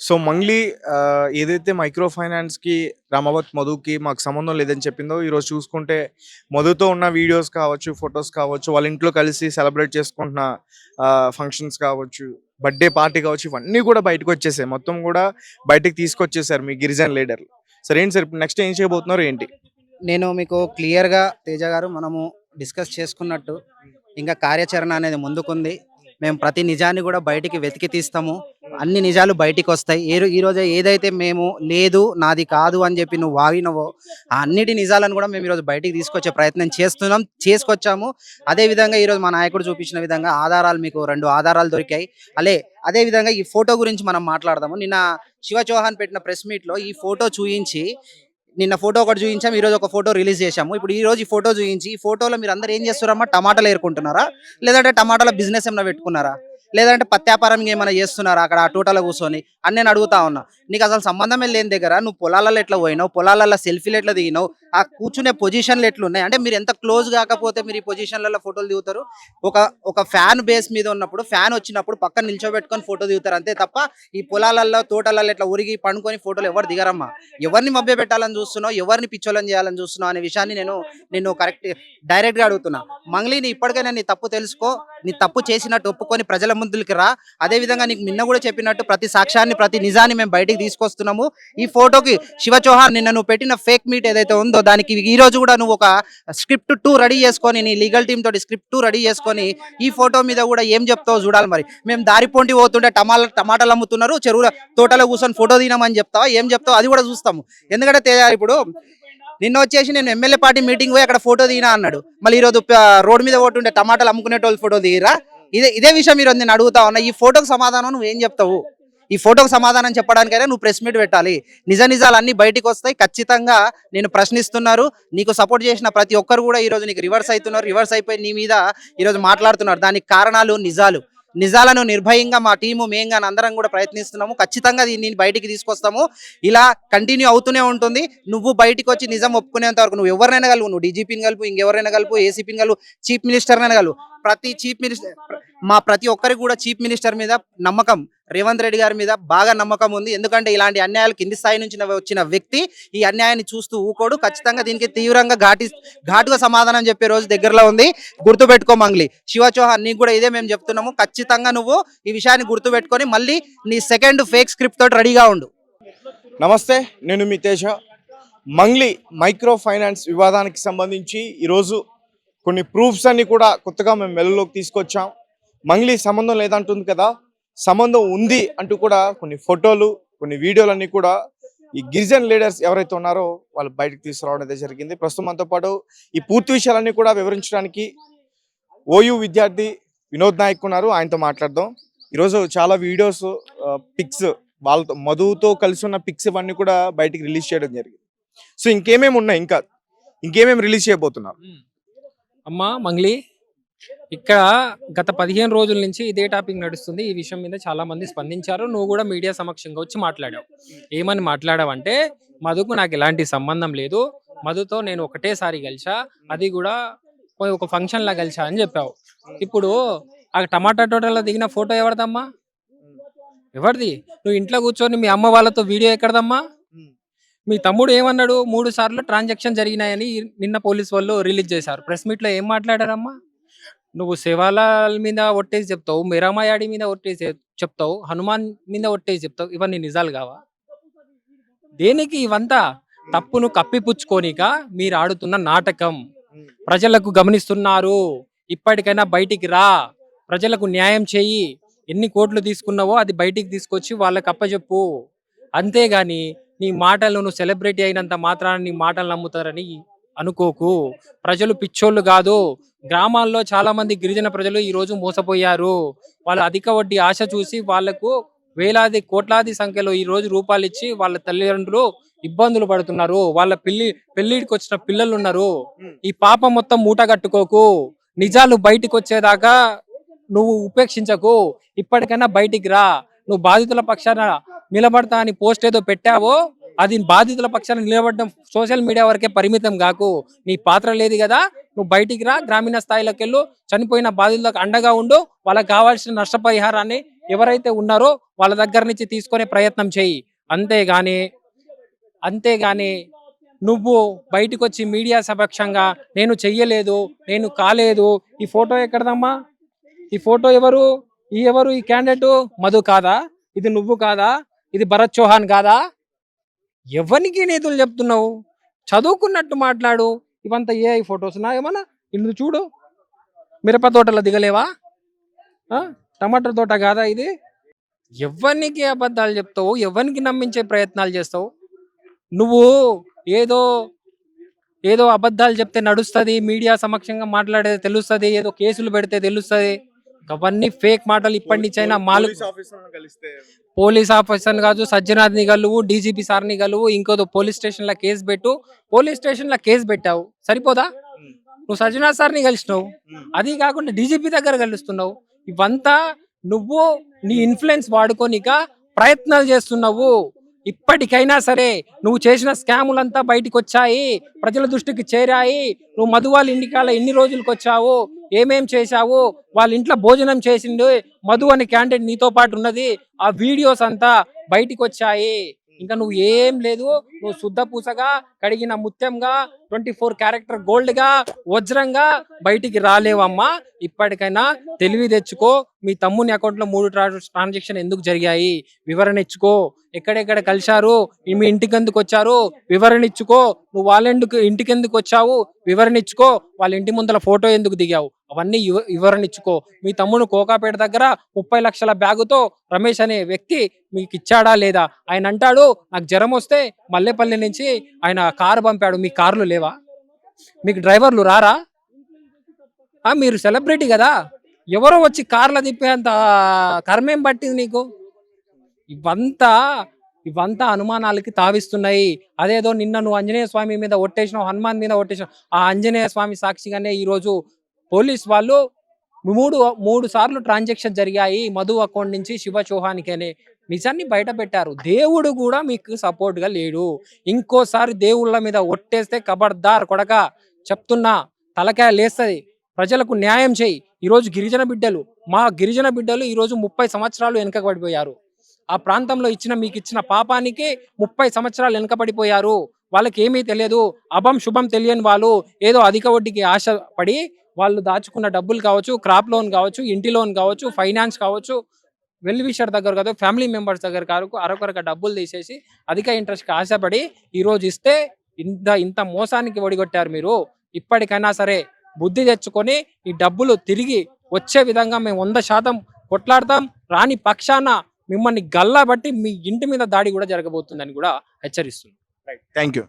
So, Mangli ఏదైతే micro ఫైనాన్స్‌కి, Ramavath మధుకి మాకు సంబంధం లేదని చెప్పిందో, ఈరోజు చూసుకుంటే మధుతో ఉన్న వీడియోస్ కావచ్చు, ఫోటోస్ కావచ్చు, వాళ్ళ ఇంట్లో కలిసి సెలబ్రేట్ చేసుకుంటున్న ఫంక్షన్స్ కావచ్చు, బర్త్‌డే పార్టీ కావచ్చు, ఇవన్నీ కూడా బయటకొచ్చేసాయి. మొత్తం కూడా బయటకి తీసుకొచ్చేసారు మీ గిరిజన లీడర్లు. సరే ఏంటి సార్ ఇప్పుడు నెక్స్ట్ ఏం చేయబోతున్నారు ఏంటి? నేను మీకు క్లియర్‌గా తేజ గారు మనము డిస్కస్ చేసుకున్నట్టు ఇంకా కార్యాచరణ అనేది ముందుకుంది. మేము ప్రతి నిజాన్ని కూడా బయటికి వెతికి తీస్తాము. అన్ని నిజాలు బయటికొస్తాయి. ఈరోజు ఏదైతే మేము లేదు, నాది కాదు అని చెప్పి నువ్వు వాగినవో, ఆ అన్నిటి నిజాలను కూడా మేము ఈరోజు బయటికి తీసుకొచ్చే ప్రయత్నం చేస్తున్నాం. చేసుకొచ్చాము. అదేవిధంగా ఈరోజు మా నాయకుడు చూపించిన విధంగా ఆధారాలు మీకు 2 ఆధారాలు దొరికాయి. అదేవిధంగా ఈ ఫోటో గురించి మనం మాట్లాడదాము. నిన్న శివ చౌహాన్ పెట్టిన ప్రెస్ మీట్‌లో ఈ ఫోటో చూయించి నిన్న ఫోటో ఒకటి చూయించాము. ఈరోజు ఒక ఫోటో రిలీజ్ చేశాము. ఇప్పుడు ఈరోజు ఈ ఫోటో చూయించి, ఈ ఫోటోలో మీరందరూ ఏం చేస్తున్నారమ్మా? టమాటాలు ఏరుకుంటున్నారా? లేదంటే టమాటాల బిజినెస్ ఏమైనా పెట్టుకున్నారా? లేదంటే పత్యాపారం ఏమైనా చేస్తున్నారా అక్కడ ఆ తోటలో కూర్చొని అని నేను అడుగుతా ఉన్నా. నీకు అసలు సంబంధమే లేని దగ్గర నువ్వు పొలాలలో ఎట్లా పోయినావు? పొలాలలో సెల్ఫీలు ఎట్లా దిగినావు? ఆ కూర్చునే పొజిషన్లు ఎట్లున్నాయి? అంటే మీరు ఎంత క్లోజ్ కాకపోతే మీరు ఈ పొజిషన్లలో ఫోటోలు దిగుతారు? ఒక ఒక ఫ్యాన్ బేస్ మీద ఉన్నప్పుడు, ఫ్యాన్ వచ్చినప్పుడు పక్కన నిల్చోబెట్టుకొని ఫోటో దిగుతారు అంతే తప్ప ఈ పొలాలలో తోటలలో ఇట్లా ఉరిగి పండుకొని ఫోటోలు ఎవరు దిగరమ్మా. ఎవరిని మభ్య పెట్టాలని చూస్తున్నావు, ఎవరిని పిచ్చోళ్ళని చేయాలని చూస్తున్నావు అనే విషయాన్ని నేను కరెక్ట్ డైరెక్ట్ గా అడుగుతున్నా. మంగ్లీని ఇప్పటికైనా నీ తప్పు తెలుసుకో, నీ తప్పు చేసినట్టు ఒప్పుకొని ప్రజల ముందుకి రా. అదే విధంగా నీకు నిన్న కూడా చెప్పినట్టు ప్రతి సాక్ష్యాన్ని, ప్రతి నిజాన్ని మేము బయటికి తీసుకొస్తున్నాము. ఈ ఫోటోకి శివ చౌహాన్ నిన్న నువ్వు పెట్టిన ఫేక్ మీట్ ఏదైతే ఉందో దానికి ఈ రోజు కూడా నువ్వు ఒక స్క్రిప్ట్ 2 రెడీ చేసుకొని, నీ లీగల్ టీమ్ తోటి స్క్రిప్ట్ 2 రెడీ చేసుకొని ఈ ఫోటో మీద కూడా ఏం చెప్తావు చూడాలి. మరి మేము దారి పొంటి పోతుంటే టమాటాలు అమ్ముతున్నారు, చెరువుల తోటలో కూర్చొని ఫోటో తీయమని చెప్తావా? ఏం చెప్తావు అది కూడా చూస్తాము. ఎందుకంటే ఇప్పుడు నిన్న వచ్చేసి నేను ఎమ్మెల్యే పార్టీ మీటింగ్ పోయి అక్కడ ఫోటో దిగినా అన్నాడు. మళ్ళీ ఈరోజు రోడ్ మీద పోతుంటే టమాటాలు అమ్ముకునేటోళ్ళు ఫోటో దిగిరా? ఇదే విషయం ఈరోజు నేను అడుగుతా ఉన్నా. ఈ ఫోటోకి సమాధానం నువ్వు ఏం చెప్తావు? ఈ ఫోటోకి సమాధానం చెప్పడానికైనా నువ్వు ప్రెస్ మీట్ పెట్టాలి. నిజాలన్నీ బయటికి వస్తాయి. ఖచ్చితంగా నేను ప్రశ్నిస్తున్నారు. నీకు సపోర్ట్ చేసిన ప్రతి ఒక్కరు కూడా ఈరోజు నీకు రివర్స్ అవుతున్నారు. రివర్స్ అయిపోయి నీ మీద ఈరోజు మాట్లాడుతున్నారు. దానికి కారణాలు నిజాలను నిర్భయంగా మా టీము మేంగా అందరం కూడా ప్రయత్నిస్తున్నాము. ఖచ్చితంగా దీన్ని బయటికి తీసుకొస్తాము. ఇలా కంటిన్యూ అవుతూనే ఉంటుంది. నువ్వు బయటికి వచ్చి నిజం ఒప్పుకునేంత వరకు నువ్వు ఎవరినైనా కలుపు, నువ్వు డీజీపీని కలుపు, ఇంకెవరైనా కలుపు, ఏసీపీని కలుపు, చీఫ్ మినిస్టర్నైనా కలుపు. ప్రతి ఒక్కరికి కూడా చీఫ్ మినిస్టర్ మీద నమ్మకం, రేవంత్ రెడ్డి గారి మీద బాగా నమ్మకం ఉంది. ఎందుకంటే ఇలాంటి అన్యాయాలు కింది స్థాయి నుంచి వచ్చిన వ్యక్తి ఈ అన్యాయాన్ని చూస్తూ ఊకోడు. ఖచ్చితంగా దీనికి తీవ్రంగా ఘాటుగా సమాధానం చెప్పే రోజు దగ్గరలో ఉంది. గుర్తుపెట్టుకో మంగ్లీ. శివ చౌహాన్ నీకు కూడా ఇదే మేము చెప్తున్నాము. ఖచ్చితంగా నువ్వు ఈ విషయాన్ని గుర్తుపెట్టుకొని మళ్ళీ నీ సెకండ్ ఫేక్ స్క్రిప్ట్ తోటి రెడీగా ఉండు. నమస్తే, నేను మీ తేజ. మంగ్లీ మైక్రో ఫైనాన్స్ వివాదానికి సంబంధించి ఈరోజు కొన్ని ప్రూఫ్స్ అన్ని కూడా కొత్తగా మేము వెలుగులోకి తీసుకొచ్చాం. మంగ్లీ సంబంధం లేదంటుంది కదా, సంబంధం ఉంది అంటూ కూడా కొన్ని ఫోటోలు, కొన్ని వీడియోలన్నీ కూడా ఈ గిరిజన లీడర్స్ ఎవరైతే ఉన్నారో వాళ్ళు బయటకు తీసుకురావడం అయితే జరిగింది. ప్రస్తుతం మనతో పాటు ఈ పూర్తి విషయాలన్నీ కూడా వివరించడానికి ఓయూ విద్యార్థి వినోద్ నాయక్ ఉన్నారు. ఆయనతో మాట్లాడదాం. ఈరోజు చాలా వీడియోస్, పిక్స్, వాళ్ళతో మధుతో కలిసి ఉన్న పిక్స్ ఇవన్నీ కూడా బయటికి రిలీజ్ చేయడం జరిగింది. సో ఇంకేమేమి ఉన్నాయి, ఇంకేమేమి రిలీజ్ చేయబోతున్నారు? అమ్మా మంగ్లీ, ఇక్కడ గత 15 రోజుల నుంచి ఇదే టాపిక్ నడుస్తుంది. ఈ విషయం మీద చాలా మంది స్పందించారు. నువ్వు కూడా మీడియా సమక్షంగా వచ్చి మాట్లాడావు. ఏమని మాట్లాడావంటే, మధుకు నాకు ఎలాంటి సంబంధం లేదు, మధుతో నేను ఒకటేసారి కలిసా, అది కూడా ఒక ఫంక్షన్ లా కలిసా అని చెప్పావు. ఇప్పుడు ఆ టమాటా తోటలో దిగిన ఫోటో ఎవరిదమ్మా? ఎవరిది? నువ్వు ఇంట్లో కూర్చొని మీ అమ్మ వాళ్ళతో వీడియో ఎక్కడదమ్మా? మీ తమ్ముడు ఏమన్నాడు? 3 సార్లు ట్రాన్సాక్షన్ జరిగినాయని నిన్న పోలీస్ వాళ్ళు రిలీజ్ చేశారు. ప్రెస్ మీట్ లో ఏం మాట్లాడారమ్మా? నువ్వు శివాలాల్ మీద ఒట్టేసి చెప్తావు, మీరామాయాడి మీద ఒట్టేసి చెప్తావు, హనుమాన్ మీద ఒట్టేసి చెప్తావు. ఇవన్నీ నిజాలు కావా? దేనికి ఇవంతా? తప్పును కప్పిపుచ్చుకోనిక మీరు ఆడుతున్న నాటకం. ప్రజలకు గమనిస్తున్నారు. ఇప్పటికైనా బయటికి రా, ప్రజలకు న్యాయం చెయ్యి. ఎన్ని కోట్లు తీసుకున్నావో అది బయటికి తీసుకొచ్చి వాళ్ళకి అప్పచెప్పు. అంతేగాని నీ మాటలు, నువ్వు సెలబ్రిటీ అయినంత మాత్రాన నీ మాటలు నమ్ముతారని అనుకోకు. ప్రజలు పిచ్చోళ్ళు కాదు. గ్రామాల్లో చాలా మంది గిరిజన ప్రజలు ఈ రోజు మోసపోయారు. వాళ్ళ అధిక వడ్డీ ఆశ చూసి వాళ్లకు వేలాది కోట్లాది సంఖ్యలో ఈ రోజు రూపాయలు ఇచ్చి వాళ్ళ తల్లిదండ్రులు ఇబ్బందులు పడుతున్నారు. వాళ్ళ పెళ్లిడికి వచ్చిన పిల్లలు ఉన్నారు. ఈ పాపం మొత్తం మూట కట్టుకోకు. నిజాలు బయటికి వచ్చేదాకా నువ్వు ఉపేక్షించకు. ఇప్పటికైనా బయటికి రా. నువ్వు బాధితుల పక్షాన నిలబడతా అని పోస్ట్ ఏదో పెట్టావో, అది బాధితుల పక్షాన నిలబడడం సోషల్ మీడియా వరకే పరిమితం కాకు. నీ పాత్ర లేదు కదా, నువ్వు బయటికి రా, గ్రామీణ స్థాయిలోకి వెళ్ళు, చనిపోయిన బాధితులకు అండగా ఉండు, వాళ్ళకి కావాల్సిన నష్టపరిహారాన్ని ఎవరైతే ఉన్నారో వాళ్ళ దగ్గర నుంచి తీసుకునే ప్రయత్నం చేయి. అంతేగాని నువ్వు బయటకు వచ్చి మీడియా సమక్షంగా నేను చెయ్యలేదు, నేను కాలేదు, ఈ ఫోటో ఎక్కడదమ్మా, ఈ ఫోటో ఎవరు, ఈ క్యాండిడేట్ మధు కాదా, ఇది నువ్వు కాదా, ఇది భరత్ చౌహాన్ కాదా? ఎవరికి నీతులు చెప్తున్నావు? చదువుకున్నట్టు మాట్లాడు. ఇవంతా ఏఐ ఫొటోస్ నా ఏమన్నా? ఇల్లు చూడు, మిరప తోటలో దిగలేవా? టమాటా తోట కాదా ఇది? ఎవరికి అబద్ధాలు చెప్తావు? ఎవరికి నమ్మించే ప్రయత్నాలు చేస్తావు? నువ్వు ఏదో ఏదో అబద్ధాలు చెప్తే నడుస్తుంది, మీడియా సమక్షంగా మాట్లాడేది తెలుస్తుంది, ఏదో కేసులు పెడితే తెలుస్తుంది. అవన్నీ ఫేక్ మాటలు. ఇప్పటి నుంచి అయినా పోలీస్ ఆఫీసర్ కాదు, సజ్జనాథ్ని గలువు, డీజీపీ సార్ని గలువు, ఇంకోదో పోలీస్ స్టేషన్ లో కేసు పెట్టు. పోలీస్ స్టేషన్ లో కేసు పెట్టావు సరిపోదా? నువ్వు సజ్జనాథ్ సార్ని కలిసినావు, అది కాకుండా డీజీపీ దగ్గర కలుస్తున్నావు. ఇవంతా నువ్వు నీ ఇన్ఫ్లుయెన్స్ వాడుకోనిక ప్రయత్నాలు చేస్తున్నావు. ఇప్పటికైనా సరే నువ్వు చేసిన స్కాములంతా బయటికి వచ్చాయి, ప్రజల దృష్టికి చేరాయి. నువ్వు మధు వాళ్ళ ఇంటికాల ఎన్ని రోజులకు వచ్చావు, ఏమేం చేశావు, వాళ్ళ ఇంట్లో భోజనం చేసిండు మధు అనే క్యాండిడేట్ నీతో పాటు ఉన్నది, ఆ వీడియోస్ అంతా బయటికి వచ్చాయి. ఇంకా నువ్వు ఏం లేదు, నువ్వు శుద్ధ పూసగా కడిగిన ముత్యంగా 24 క్యారెక్టర్ గోల్డ్ గా వజ్రంగా బయటికి రాలేవమ్మా. ఇప్పటికైనా తెలివి తెచ్చుకో. మీ తమ్ముని అకౌంట్ లో 3 ట్రాన్సాక్షన్ ఎందుకు జరిగాయి వివరణ ఇచ్చుకో. ఎక్కడెక్కడ కలిశారు, మీ ఇంటికి ఎందుకు వచ్చారు వివరణ ఇచ్చుకో. నువ్వు వాళ్ళ ఇంటికి ఎందుకు వచ్చావు వివరణ ఇచ్చుకో. వాళ్ళ ఇంటి ముందర ఫోటో ఎందుకు దిగావు అవన్నీ వివరణ ఇచ్చుకో. మీ తమ్ముడు కోకాపేట దగ్గర 30 లక్షల బ్యాగుతో రమేష్ అనే వ్యక్తి మీకు ఇచ్చాడా లేదా? ఆయన అంటాడు నాకు జ్వరం వస్తే మల్లెపల్లి నుంచి ఆయన కారు పంపాడు. మీ కార్లు లేవా? మీకు డ్రైవర్లు రారా? మీరు సెలబ్రిటీ కదా, ఎవరో వచ్చి కార్ల తిప్పేంత కర్మేం పట్టింది నీకు? ఇవంతా అనుమానాలకి తావిస్తున్నాయి. అదేదో నిన్న నువ్వు ఆంజనేయ స్వామి మీద ఒట్టేసినావు, హనుమాన్ మీద ఒట్టేసినావు. ఆ ఆంజనేయ స్వామి సాక్షిగానే ఈరోజు పోలీస్ వాళ్ళు మూడు సార్లు ట్రాన్సాక్షన్ జరిగాయి మధు అకౌంట్ నుంచి శివ చౌహాన్కి అనే నిజాన్ని బయట పెట్టారు. దేవుడు కూడా మీకు సపోర్ట్ గా లేడు. ఇంకోసారి దేవుళ్ళ మీద ఒట్టేస్తే ఖబర్దార్ కొడక చెప్తున్నా, తలకాయ లేస్తది. ప్రజలకు న్యాయం చేయి. ఈరోజు మా గిరిజన బిడ్డలు ఈరోజు 30 సంవత్సరాలు వెనకబడిపోయారు. ఆ ప్రాంతంలో మీకు ఇచ్చిన పాపానికి 30 సంవత్సరాలు వెనకబడిపోయారు. వాళ్ళకి ఏమీ తెలియదు. అభం శుభం తెలియని వాళ్ళు ఏదో అధిక వడ్డీకి ఆశపడి వాళ్ళు దాచుకున్న డబ్బులు కావచ్చు, క్రాప్ లోన్ కావచ్చు, ఇంటి లోన్ కావచ్చు, ఫైనాన్స్ కావచ్చు, వెల్ విషర్ దగ్గర కాదు, ఫ్యామిలీ మెంబర్స్ దగ్గర కాదు, అరకొరక డబ్బులు తీసేసి అధిక ఇంట్రెస్ట్కి ఆశపడి ఈరోజు ఇస్తే ఇంత మోసానికి ఒడిగొట్టారు మీరు. ఇప్పటికైనా సరే బుద్ధి తెచ్చుకొని ఈ డబ్బులు తిరిగి వచ్చే విధంగా మేము 100% కొట్లాడతాం. రాని పక్షాన మిమ్మల్ని గల్లా బట్టి మీ ఇంటి మీద దాడి కూడా జరగబోతుందని కూడా హెచ్చరిస్తుంది. Thank you.